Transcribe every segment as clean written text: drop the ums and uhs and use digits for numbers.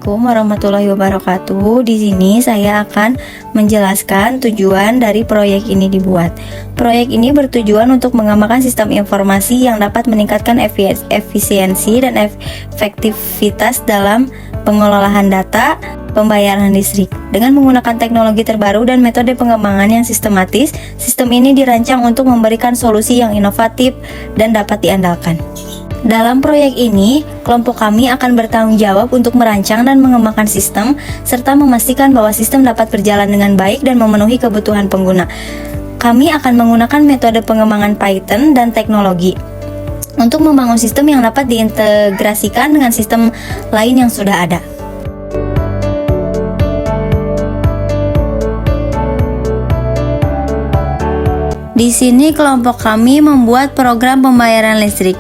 Assalamualaikum warahmatullahi wabarakatuh. Di sini saya akan menjelaskan tujuan dari proyek ini dibuat. Proyek ini bertujuan untuk mengembangkan sistem informasi yang dapat meningkatkan efisiensi dan efektivitas dalam pengelolaan data pembayaran listrik. Dengan menggunakan teknologi terbaru dan metode pengembangan yang sistematis, sistem ini dirancang untuk memberikan solusi yang inovatif dan dapat diandalkan. Dalam proyek ini, kelompok kami akan bertanggung jawab untuk merancang dan mengembangkan sistem, serta memastikan bahwa sistem dapat berjalan dengan baik dan memenuhi kebutuhan pengguna. Kami akan menggunakan metode pengembangan Python dan teknologi untuk membangun sistem yang dapat diintegrasikan dengan sistem lain yang sudah ada. Di sini kelompok kami membuat program pembayaran listrik.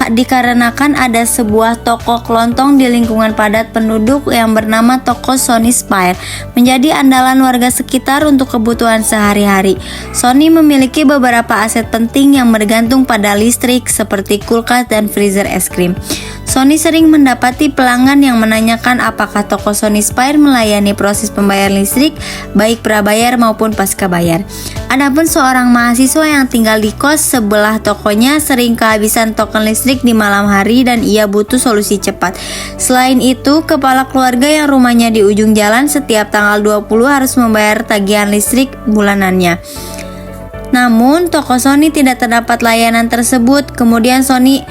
Dikarenakan ada sebuah toko kelontong di lingkungan padat penduduk yang bernama toko Sony Spire menjadi andalan warga sekitar untuk kebutuhan sehari-hari. Sony memiliki beberapa aset penting yang bergantung pada listrik seperti kulkas dan freezer es krim. Sony sering mendapati pelanggan yang menanyakan apakah toko Sony Spire melayani proses pembayaran listrik baik prabayar maupun pasca bayar. Adapun seorang mahasiswa yang tinggal di kos sebelah tokonya sering kehabisan token listrik di malam hari dan ia butuh solusi cepat. Selain itu, kepala keluarga yang rumahnya di ujung jalan setiap tanggal 20 harus membayar tagihan listrik bulanannya. Namun, toko Sony tidak terdapat layanan tersebut. Kemudian Sony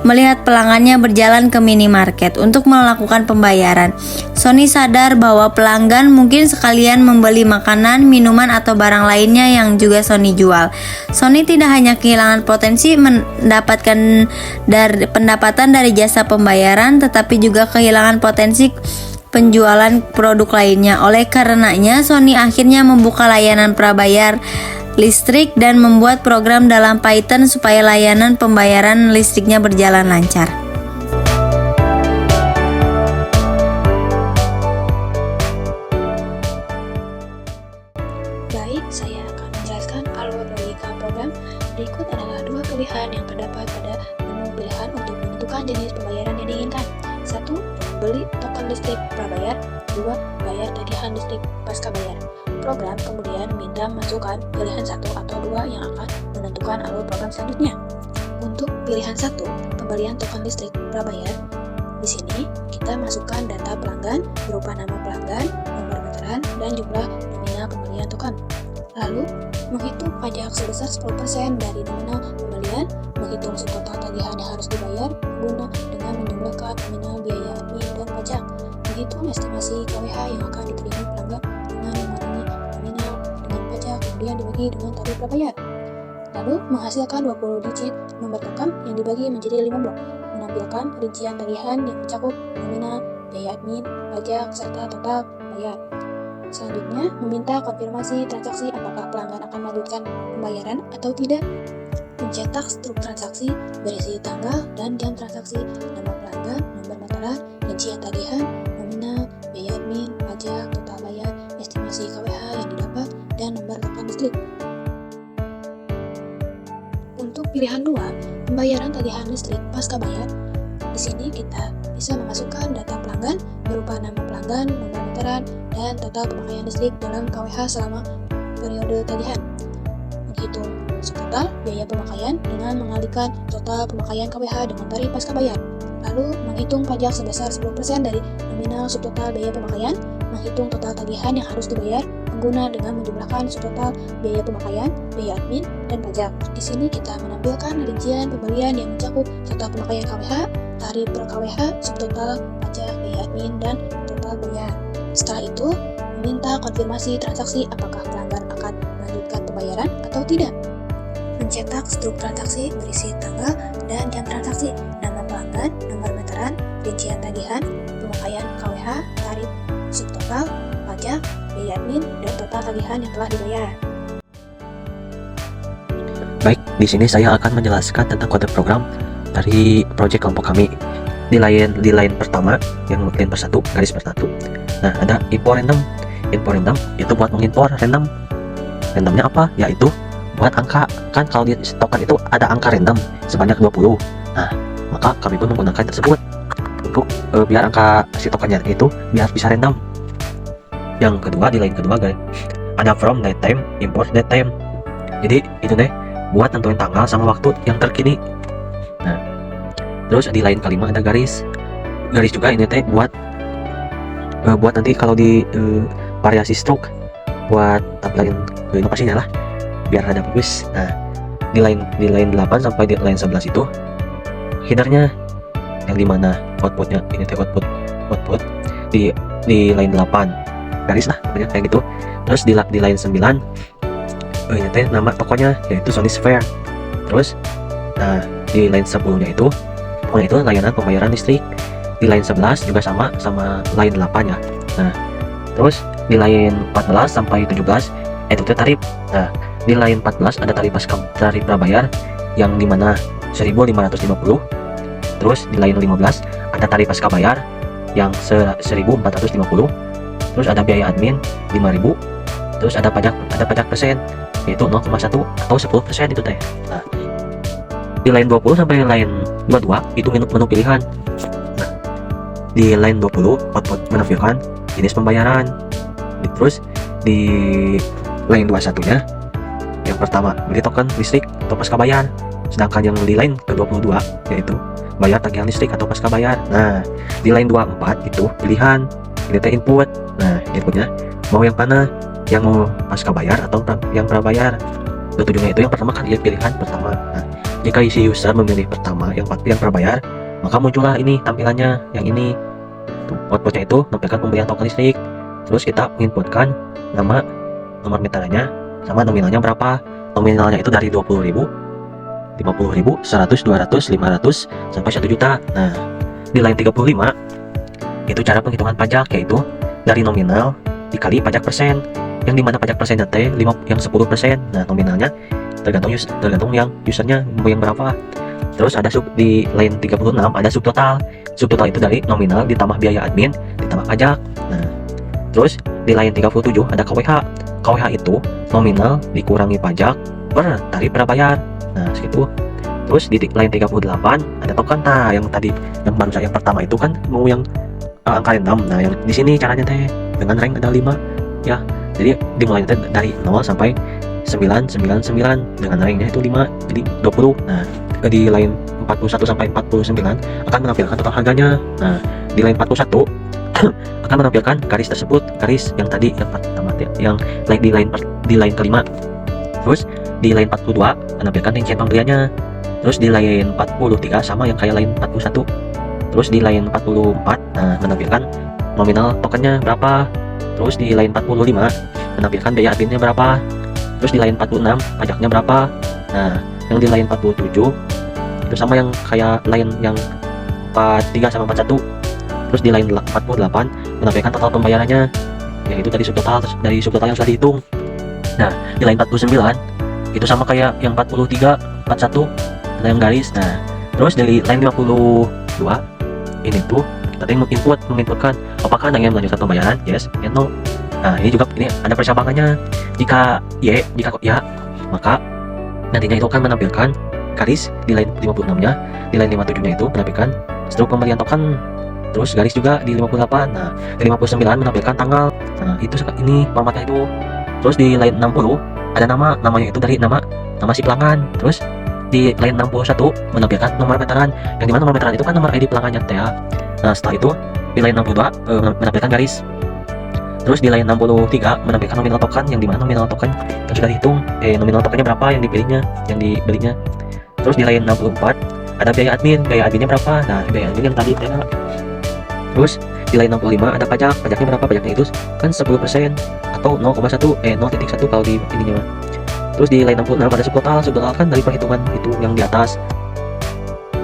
melihat pelanggannya berjalan ke minimarket untuk melakukan pembayaran. Sony sadar bahwa pelanggan mungkin sekalian membeli makanan, minuman, atau barang lainnya yang juga Sony jual. Sony tidak hanya kehilangan potensi mendapatkan pendapatan dari jasa pembayaran, tetapi juga kehilangan potensi penjualan produk lainnya. Oleh karenanya, Sony akhirnya membuka layanan prabayar listrik dan membuat program dalam Python supaya layanan pembayaran listriknya berjalan lancar. Baik, saya akan menjelaskan alur logika program. Berikut adalah dua pilihan yang terdapat pada menu pilihan untuk menentukan jenis pembayaran yang diinginkan. 1. Beli token listrik prabayar. 2. Bayar tagihan listrik pasca bayar. Program kemudian minta masukkan pilihan 1 atau 2 yang akan menentukan alur program selanjutnya. Untuk pilihan 1, pembelian token listrik prabayar. Di sini kita masukkan data pelanggan berupa nama pelanggan, nomor meteran, dan jumlah nominal pembelian token. Lalu, menghitung pajak sebesar 10% dari nominal pembelian, menghitung subtotal tagihan yang harus dibayar guna dengan menjumlahkan nominal biaya admin dan pajak, menghitung estimasi KWH yang akan diterima pelanggan dengan mengurangi nominal dengan pajak, kemudian dibagi dengan tarif prabayar. Lalu, menghasilkan 20 digit nomor token yang dibagi menjadi 5 blok, menampilkan rincian tagihan yang mencakup nominal, biaya admin, pajak, serta total bayar. Selanjutnya, meminta konfirmasi transaksi apakah pelanggan akan melanjutkan pembayaran atau tidak. Mencetak struk transaksi berisi tanggal dan jam transaksi, nama pelanggan, nomor meteran, rincian tagihan, nominal, biaya admin, pajak, total bayar, estimasi KWH yang didapat, dan nomor token listrik. Untuk pilihan 2, pembayaran tagihan listrik pasca bayar. Di sini kita bisa memasukkan data pelanggan berupa nama pelanggan, nomor meteran, dan total pemakaian listrik dalam KWH selama periode tagihan. Menghitung subtotal biaya pemakaian dengan mengalihkan total pemakaian KWH dengan tarif pasca bayar. Lalu menghitung pajak sebesar 10% dari nominal subtotal biaya pemakaian, menghitung total tagihan yang harus dibayar pengguna dengan menjumlahkan subtotal biaya pemakaian, biaya admin, dan pajak. Di sini kita menampilkan rincian pembelian yang mencakup total pemakaian KWH, tarif per KWH, subtotal, pajak, biaya admin, dan total bayar. Setelah itu, meminta konfirmasi transaksi apakah pelanggan akan melanjutkan pembayaran atau tidak. Mencetak struk transaksi berisi tanggal dan jam transaksi, nama pelanggan, nomor meteran, rincian tagihan, pemakaian KWH, tarif, subtotal, pajak, biaya admin, dan total tagihan yang telah dibayar. Baik, di sini saya akan menjelaskan tentang kode program dari proyek kelompok kami. Di line pertama yang line per 1 garis per 1. Nah, ada info random. Info random itu buat mengimpor random. Randomnya apa? Yaitu buat angka. Kan kalau di token itu ada angka random sebanyak 20. Nah, maka kami pun menggunakan tersebut. untuk biar angka si tokennya itu biar bisa random. Yang kedua, di line kedua guys, ada from datetime, import datetime. Jadi itu deh buat tentuin tanggal sama waktu yang terkini. Nah, terus di line kelima ada garis juga ini teh buat nanti kalau di variasi stroke buat tampilan inovasinya lah biar ada bagus. Nah, di line 8 sampai di line 11 itu headernya yang dimana outputnya ini teh output di line 8 garis lah pokoknya kayak gitu. Terus di line 9 ini teh nama tokonya yaitu Sony Sphere. Terus nah di line 10 nya itu pokoknya itu layanan pembayaran listrik. Di line 11 juga sama line 8 ya. Nah, terus di line 14 sampai 17 itu teh tarif. Nah, di line 14 ada tarif prabayar yang dimana 1.550. Terus di line 15 ada tarif pasca bayar yang 1.450. Terus ada biaya admin 5.000. Terus ada pajak persen yaitu 0,1 atau 10% itu teh. Nah, di line 20 sampai line 22 itu menu pilihan. Nah, di line 20 output menampilkan jenis pembayaran. Terus di line 21 nya yang pertama beli token listrik atau pasca bayar. Sedangkan yang di line ke-22 yaitu bayar tagihan listrik atau pasca bayar. Nah, di line 24 itu pilihan, ini teh input. Nah, inputnya mau yang mana? Yang mau pasca bayar atau yang prabayar. Ketujuhnya itu yang pertama kan pilihan pertama. Nah, jika isi user memilih pertama yang prabayar, maka muncullah ini tampilannya yang ini. Outputnya itu menampilkan pembelian token listrik. Terus kita menginputkan nama, nomor meterannya, sama nominalnya berapa. Nominalnya itu dari 20.000, 50.000, 100, 200, 500 sampai 1 juta. Nah, di line 35 itu cara penghitungan pajak yaitu dari nominal dikali pajak persen. Yang dimana pajak persennya teh yang 10%. Nah, nominalnya tergantung yang usernya mau yang berapa. Terus ada di line 36 ada subtotal. Subtotal itu dari nominal ditambah biaya admin ditambah pajak. Nah, terus di line 37 ada KWH. KWH itu nominal dikurangi pajak per tarif prabayar. Nah, segitu. Terus di line 38 ada token. Nah, yang tadi yang baru saya yang pertama itu kan mau yang angka 6. Nah, yang di sini caranya teh dengan rank ada 5 ya. Jadi dimulai dari 0 sampai 999 dengan ranknya itu 5 jadi 20. Nah, di line 41 sampai 49 akan menampilkan total harganya. Nah, di line 41 akan menampilkan garis tersebut, garis yang tadi yang pertama yang di line kelima. Terus di line 42 menampilkan rincian pembeliannya. Terus di line 43 sama yang kayak line 41. Terus di line 44 menampilkan nominal tokennya berapa. Terus di line 45 menampilkan biaya adminnya berapa. Terus di line 46 pajaknya berapa. Nah, yang di line 47 itu sama yang kayak line yang 43 sama 41. Terus di line 48 menampilkan total pembayarannya yaitu dari subtotal yang sudah dihitung. Nah, di line 49 itu sama kayak yang 43, 41 ada yang garis. Nah, terus dari line 52 ini tuh kita menginputkan apakah Anda ingin melanjutkan pembayaran, yes and no. Nah, ini juga ini ada percabangannya. Jika ya, maka nantinya itu akan menampilkan garis di line 56 nya. Di line 57 nya itu menampilkan struk pembelian token. Terus garis juga di 58. Nah, di 59 menampilkan tanggal. Nah, itu ini formatnya itu. Terus di line 60 ada namanya itu dari nama si pelanggan. Terus di line 61 menampilkan nomor meteran, yang dimana nomor meteran itu kan nomor ID pelanggannya ya. Nah, setelah itu di line 62 menampilkan garis. Terus di line 63 menampilkan nominal token, yang dimana nominal token yang sudah dihitung, nominal tokennya berapa yang dibelinya. Terus di line 64 ada biaya adminnya berapa. Nah, biaya admin yang tadi ya. Terus di line 65 ada pajaknya berapa. Pajaknya itu kan 10% atau 0,1 kalau di ininya. Terus di line 66 ada subtotal kan dari perhitungan itu yang di atas.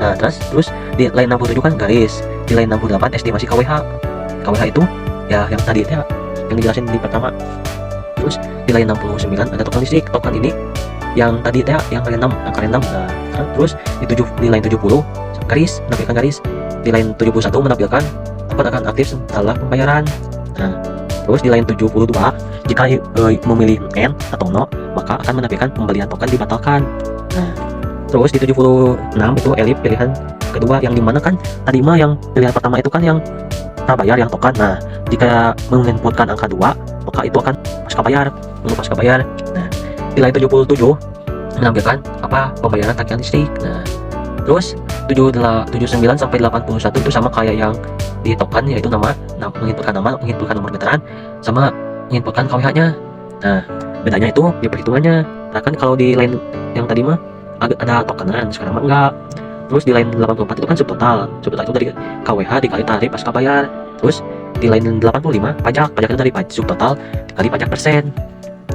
Nah, terus di line 67 kan garis. Di line 68 estimasi KWH. KWH itu ya yang tadi ya yang dijelasin di pertama. Terus di line 69 ada token listrik. Token ini yang tadi ya yang kalian 6. Nah, terus di line 70 menampilkan garis. Di line 71 menampilkan token akan aktif setelah pembayaran. Nah, terus di line 72 jika memilih N atau no, maka akan menampilkan pembelian token dibatalkan. Nah, terus di 76 itu elip pilihan kedua yang dimana kan tadi mah yang pilihan pertama itu kan yang prabayar yang token. Nah, jika menginputkan angka 2 maka itu akan pasca bayar, menu pasca bayar. Nah, di line 77 menampilkan apa pembayaran tagihan listrik. Nah, terus 79 sampai 81 itu sama kayak yang di token, yaitu menginputkan nomor meteran sama menginputkan KWH-nya. Nah, bedanya itu di perhitungannya. Nah, kan kalau di line yang tadi mah ada tokenan, sekarang mah enggak. Terus di line 84 itu kan subtotal itu dari KWH dikali tarif pasca bayar. Terus di line 85 pajak itu dari subtotal dikali pajak persen.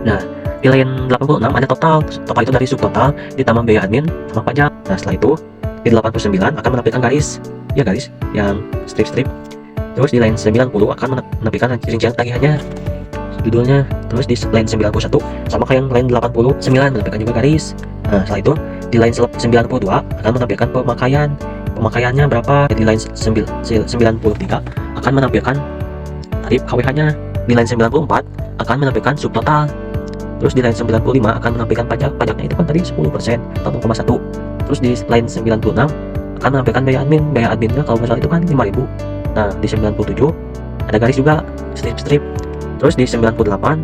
Nah, di line 86 ada total itu dari subtotal ditambah biaya admin sama pajak. Nah, setelah itu di 89 akan menampilkan garis yang strip. Terus di line 90 akan menampilkan rincian tagihannya, judulnya. Terus di line 91 sama kayak yang line 89 menampilkan juga garis. Nah, setelah itu di line 92 akan menampilkan pemakaiannya berapa. Di line 93 akan menampilkan tarif KWH-nya. Di line 94 akan menampilkan subtotal. Terus di line 95 akan menampilkan pajaknya itu kan tadi 10% atau 0,1. Terus di line 96 akan menampilkan biaya adminnya kalau misalnya itu kan 5.000. Nah, di 97 ada garis juga strip. Terus di 98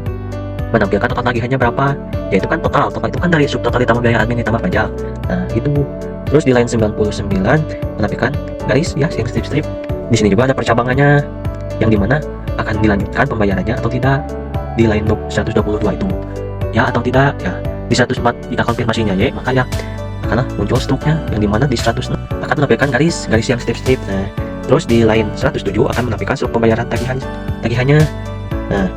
menampilkan total tagihannya berapa, yaitu kan total itu kan dari subtotal ditambah biaya admin ditambah pajak. Nah, itu. Terus di line 99 menampilkan garis ya yang strip. Di sini juga ada percabangannya yang dimana akan dilanjutkan pembayarannya atau tidak di line 122 itu ya atau tidak ya. Di 104 jika konfirmasinya ya, maka ya akan muncul struknya yang dimana di 106 akan menampilkan garis yang strip. Nah, terus di line 107 akan menampilkan struk pembayaran tagihannya. Nah,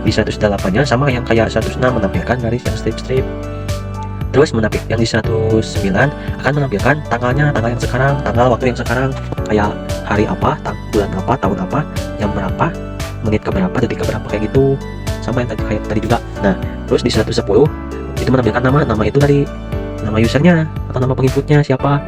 di 108-nya sama yang kayak 106 menampilkan garis yang strip. Terus yang di 109 akan menampilkan tanggal yang sekarang, waktu yang sekarang, kayak hari apa, bulan apa, tahun apa, jam berapa, menit ke berapa, detik ke berapa, kayak gitu. Sama yang tadi juga. Nah, terus di 110 itu menampilkan nama itu dari nama usernya atau nama penginputnya siapa.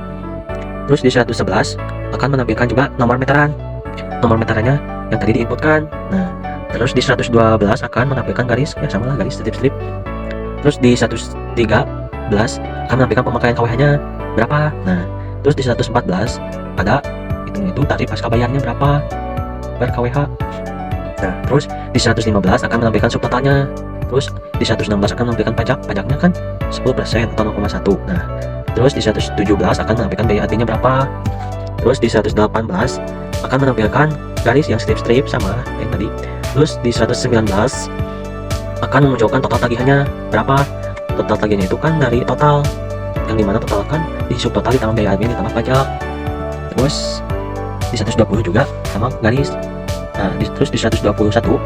Terus di 111 akan menampilkan juga nomor meterannya yang tadi diinputkan. Nah, terus di 112 akan menampilkan garis ya sama lah, garis strip. Terus di 113 akan menampilkan pemakaian KWH-nya berapa. Nah, terus di 114 ada itu tarif pasca bayarnya berapa per KWH. Nah, terus di 115 akan menampilkan subtotalnya. Terus di 116 akan menampilkan pajaknya kan 10% atau 0,1. Nah, terus di 117 akan menampilkan biaya adminnya berapa. Terus di 118 akan menampilkan garis yang strip sama yang tadi. Terus di 119 akan memunculkan total tagihannya berapa. Total tagihannya itu kan dari total yang dimana total kan di subtotal ditambah biaya admin ditambah pajak. Terus di 120 juga sama garis. Nah, terus di 121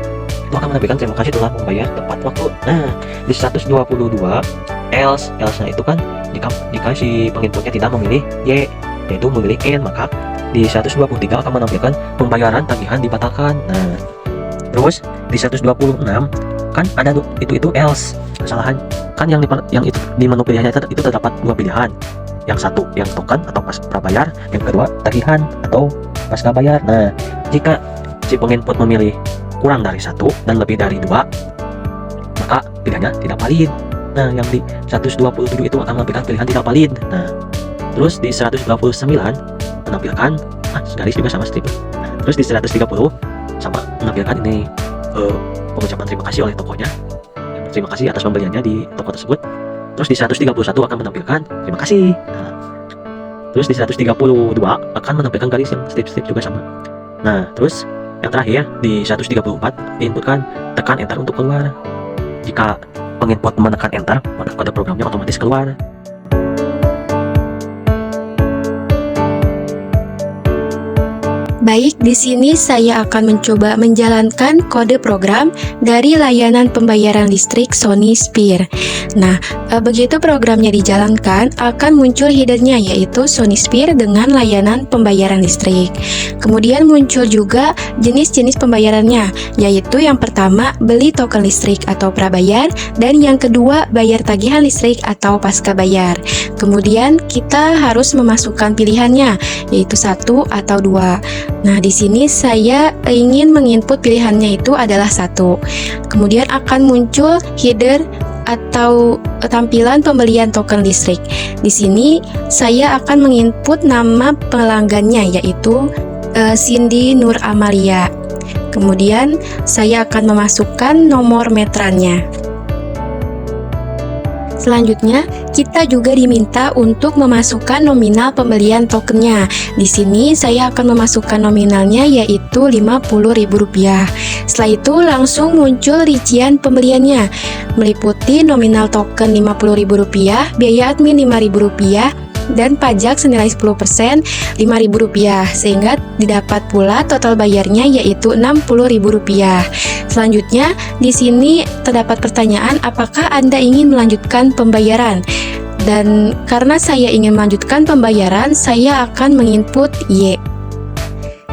itu akan menampilkan terima kasih telah membayar tepat waktu. Nah, di 122 else-nya itu kan jika si penginputnya tidak memilih Y, yaitu memilih N, maka di 123 akan menampilkan pembayaran tagihan dibatalkan. Nah, terus di 126 kan ada itu else. Kesalahan kan yang itu di menu pilihannya itu terdapat dua pilihan. Yang satu yang token atau pas prabayar, yang kedua tagihan atau pasca bayar. Nah, jika si penginput memilih kurang dari 1 dan lebih dari 2, maka pilihannya tidak valid. Nah, yang di 127 itu akan menampilkan pilihan tidak valid. Nah, terus di 129 menampilkan garis juga sama strip. Nah, terus di 130 sama menampilkan ini pengucapan terima kasih oleh tokonya. Terima kasih atas pembeliannya di toko tersebut. Terus di 131 akan menampilkan terima kasih. Nah, terus di 132 akan menampilkan garis yang strip juga sama. Nah, terus yang terakhir di 134 diinputkan tekan enter untuk keluar. Jika penginput menekan enter, maka kode programnya otomatis keluar. Baik, di sini saya akan mencoba menjalankan kode program dari layanan pembayaran listrik Sony Sphere. Nah, begitu programnya dijalankan, akan muncul headernya yaitu Sony Sphere dengan layanan pembayaran listrik. Kemudian muncul juga jenis-jenis pembayarannya, yaitu yang pertama beli token listrik atau prabayar, dan yang kedua bayar tagihan listrik atau pasca bayar. Kemudian kita harus memasukkan pilihannya, yaitu 1 atau 2. Nah, di sini saya ingin menginput pilihannya itu adalah 1. Kemudian akan muncul header atau tampilan pembelian token listrik. Di sini saya akan menginput nama pelanggannya, yaitu Cindy Nur Amalia. Kemudian saya akan memasukkan nomor meterannya. Selanjutnya, kita juga diminta untuk memasukkan nominal pembelian tokennya. Di sini saya akan memasukkan nominalnya, yaitu Rp50.000. Setelah itu langsung muncul rincian pembeliannya, meliputi nominal token Rp50.000, biaya admin Rp5.000, dan pajak senilai 10% Rp5.000, sehingga didapat pula total bayarnya yaitu Rp60.000. Selanjutnya, di sini terdapat pertanyaan apakah Anda ingin melanjutkan pembayaran. Dan karena saya ingin melanjutkan pembayaran, saya akan menginput Y.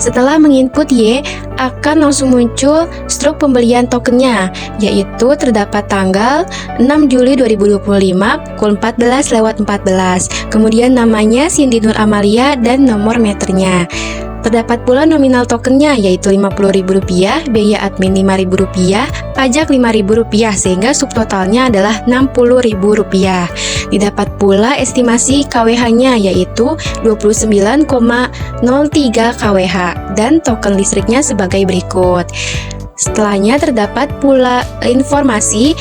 Setelah menginput Y, akan langsung muncul struk pembelian tokennya, yaitu terdapat tanggal 6 Juli 2025 pukul 14:14. Kemudian namanya Cindy Nur Amalia dan nomor meternya. Terdapat pula nominal tokennya, yaitu Rp50.000, biaya admin Rp5.000, pajak Rp5.000, sehingga subtotalnya adalah Rp60.000. Didapat pula estimasi KWH-nya, yaitu 29,03 KWH, dan token listriknya sebagai berikut. Setelahnya terdapat pula informasi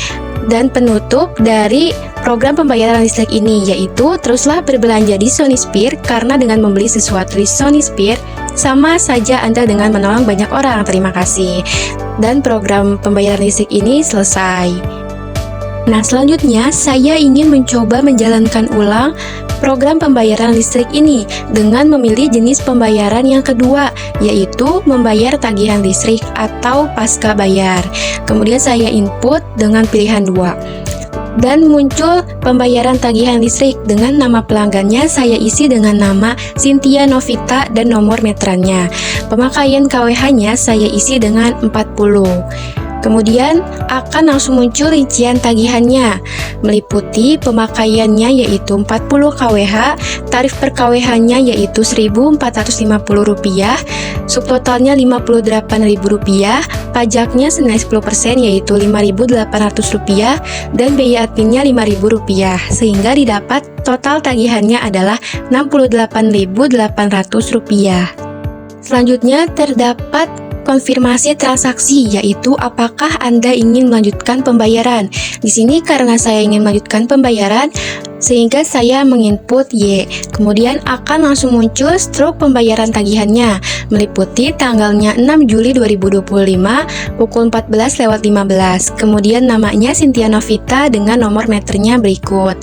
dan penutup dari program pembayaran listrik ini, yaitu teruslah berbelanja di Sonisphere, karena dengan membeli sesuatu di Sonisphere sama saja Anda dengan menolong banyak orang. Terima kasih. Dan program pembayaran listrik ini selesai. Nah, selanjutnya saya ingin mencoba menjalankan ulang program pembayaran listrik ini dengan memilih jenis pembayaran yang kedua, yaitu membayar tagihan listrik atau pasca bayar. Kemudian saya input dengan pilihan 2. Dan muncul pembayaran tagihan listrik dengan nama pelanggannya saya isi dengan nama Cynthia Novita dan nomor meterannya. Pemakaian KWH-nya saya isi dengan 40. Kemudian akan langsung muncul rincian tagihannya, meliputi pemakaiannya yaitu 40 KWH, tarif per KWH-nya yaitu Rp1.450, subtotalnya Rp58.000, pajaknya senilai 10% yaitu Rp5.800, dan biaya adminnya Rp5.000, sehingga didapat total tagihannya adalah Rp68.800. Selanjutnya terdapat konfirmasi transaksi, yaitu apakah Anda ingin melanjutkan pembayaran. Di sini karena saya ingin melanjutkan pembayaran, sehingga saya menginput Y. Kemudian akan langsung muncul struk pembayaran tagihannya, meliputi tanggalnya 6 Juli 2025 pukul 14:15. Kemudian namanya Cynthia Novita dengan nomor meternya berikut.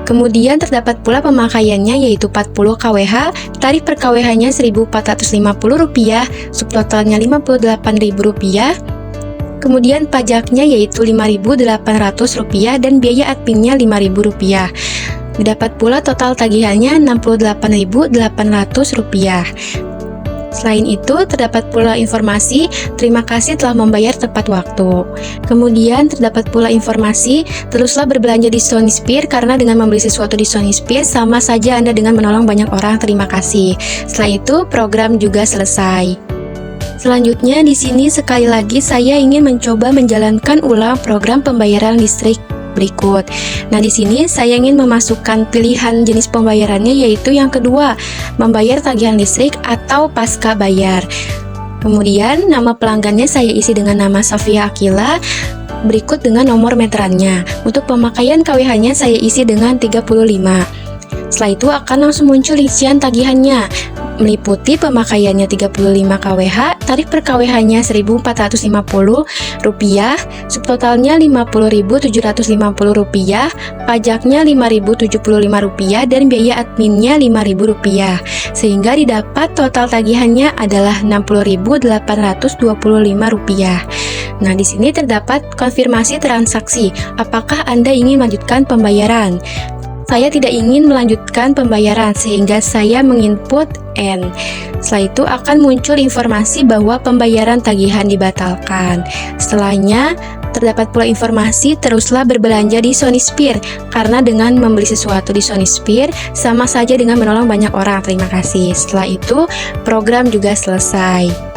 Kemudian terdapat pula pemakaiannya yaitu 40 KWH, tarif per KWH-nya Rp1.450, subtotalnya Rp58.000, kemudian pajaknya yaitu Rp5.800 dan biaya adminnya Rp5.000. Didapat pula total tagihannya Rp68.800. Selain itu, terdapat pula informasi terima kasih telah membayar tepat waktu. Kemudian terdapat pula informasi teruslah berbelanja di Sonisphere, karena dengan membeli sesuatu di Sonisphere sama saja Anda dengan menolong banyak orang. Terima kasih. Setelah itu, program juga selesai. Selanjutnya di sini sekali lagi saya ingin mencoba menjalankan ulang program pembayaran listrik berikut. Nah, di sini saya ingin memasukkan pilihan jenis pembayarannya yaitu yang kedua, membayar tagihan listrik atau pasca bayar. Kemudian nama pelanggannya saya isi dengan nama Safia Akila, berikut dengan nomor meterannya. Untuk pemakaian KWH-nya saya isi dengan 35. Setelah itu akan langsung muncul rincian tagihannya, meliputi pemakaiannya 35 KWH, tarif per KWH-nya Rp1.450, subtotalnya Rp50.750, pajaknya Rp5.075, dan biaya adminnya Rp5.000, sehingga didapat total tagihannya adalah Rp60.825. Nah, di sini terdapat konfirmasi transaksi. Apakah Anda ingin melanjutkan pembayaran? Saya tidak ingin melanjutkan pembayaran, sehingga saya menginput N. Setelah itu akan muncul informasi bahwa pembayaran tagihan dibatalkan. Setelahnya terdapat pula informasi teruslah berbelanja di Sonisphere, karena dengan membeli sesuatu di Sonisphere sama saja dengan menolong banyak orang. Terima kasih. Setelah itu program juga selesai.